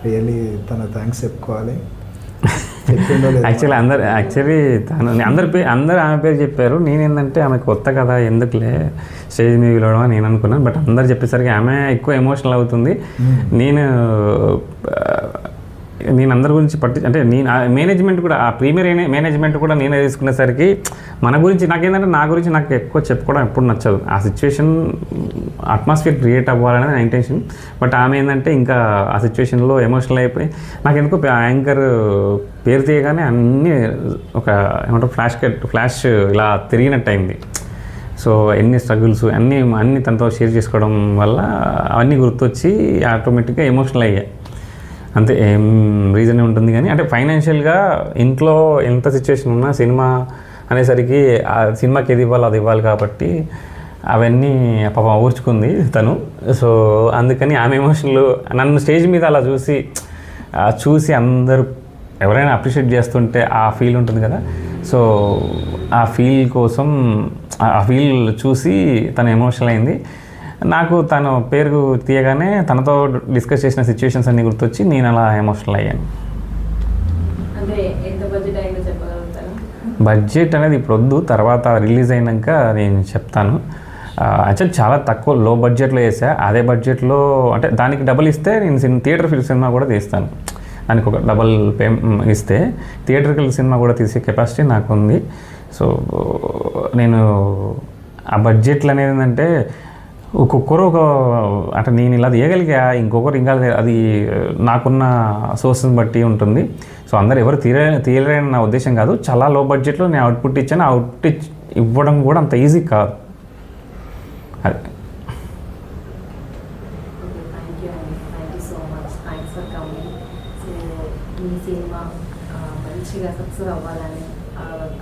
రియల్లీ తన థ్యాంక్స్ చెప్పుకోవాలి. యాక్చువల్లీ అందరు ఆమె పేరు చెప్పారు. నేనేంటంటే ఆమె కొత్త కదా ఎందుకులే స్టేజ్ మీద పిలవడం అని నేను అనుకున్నాను. బట్ అందరు చెప్పేసరికి ఆమె ఎక్కువ ఎమోషనల్ అవుతుంది. నేను అందరి గురించి అంటే నేను మేనేజ్మెంట్ కూడా ఆ ప్రీమియర్ మేనేజ్మెంట్ కూడా నేనే తీసుకునేసరికి మన గురించి నా గురించి నాకు ఎక్కువ చెప్పుకోవడం ఎప్పుడు నచ్చదు. ఆ సిచ్యువేషన్ అట్మాస్ఫియర్ క్రియేట్ అవ్వాలనేది నా ఇంటెన్షన్. బట్ ఆమె ఏంటంటే ఇంకా ఆ సిచ్యువేషన్లో ఎమోషనల్ అయిపోయి నాకు ఎందుకో యాంకర్ పేరు తీయగానే అన్నీ ఒక ఏమంటారు ఫ్లాష్ ఇలా తిరిగినట్టు అయింది. సో ఎన్ని స్ట్రగుల్స్ అన్నీ తనతో షేర్ చేసుకోవడం వల్ల అవన్నీ గుర్తొచ్చి ఆటోమేటిక్గా ఎమోషనల్ అయ్యాయి. అంతే, ఏం రీజన్ ఉంటుంది. కానీ అంటే ఫైనాన్షియల్గా ఇంట్లో ఎంత సిచ్యువేషన్ ఉన్నా సినిమా అనేసరికి ఆ సినిమాకి ఏది ఇవ్వాలి అది ఇవ్వాలి కాబట్టి అవన్నీ పాపం ఊర్చుకుంది తను. సో అందుకని ఆమె ఎమోషన్లు నన్ను స్టేజ్ మీద అలా చూసి అందరూ ఎవరైనా అప్రిషియేట్ చేస్తుంటే ఆ ఫీల్ ఉంటుంది కదా. సో ఆ ఫీల్ కోసం ఆ ఫీల్ చూసి తను ఎమోషనల్ అయింది. నాకు తను పేరు తీయగానే తనతో డిస్కస్ చేసిన సిచ్యువేషన్స్ అన్నీ గుర్తొచ్చి నేను అలా ఎమోషనల్ అయ్యాను. బడ్జెట్ అనేది ఇప్పుడు వద్దు, తర్వాత రిలీజ్ అయినాక నేను చెప్తాను. యాక్చువల్ చాలా తక్కువ లో బడ్జెట్లో వేసా. అదే బడ్జెట్లో అంటే దానికి డబుల్ ఇస్తే నేను థియేటర్ సినిమా కూడా తీస్తాను. దానికి ఒక డబల్ ఇస్తే థియేటర్కి సినిమా కూడా తీసే కెపాసిటీ నాకు ఉంది. సో నేను ఆ బడ్జెట్లు అనేది ఏంటంటే ఒక్కొక్కరు ఒక అంటే నేను ఇలా తీయగలిగా, ఇంకొకరు ఇంకా అది నాకున్న సోర్స్ని బట్టి ఉంటుంది. సో అందరు ఎవరు తీయలేని నా ఉద్దేశం కాదు. చాలా లో బడ్జెట్లో నేను అవుట్పుట్ ఇచ్చాను. అవుట్పుట్ ఇవ్వడం కూడా అంత ఈజీ కాదు. అది thank you so much. Thanks for coming. So మీ సినిమా మంచిగా సక్సెస్ అవ్వాలని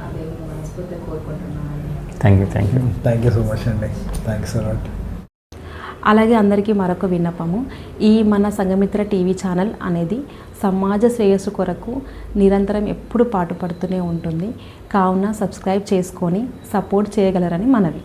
అదే మనస్ఫూర్తిగా కోరుకుంటున్నాను. Thank you. Thank you so much అండి. Thanks a lot. అలాగే అందరికీ మరొక విన్నపము, ఈ మన సంఘమిత్ర టీవీ ఛానల్ అనేది సమాజ శ్రేయస్సు కొరకు నిరంతరం ఎప్పుడు పాటుపడుతూనే ఉంటుంది. కావున సబ్స్క్రైబ్ చేసుకొని సపోర్ట్ చేయగలరని మనవి.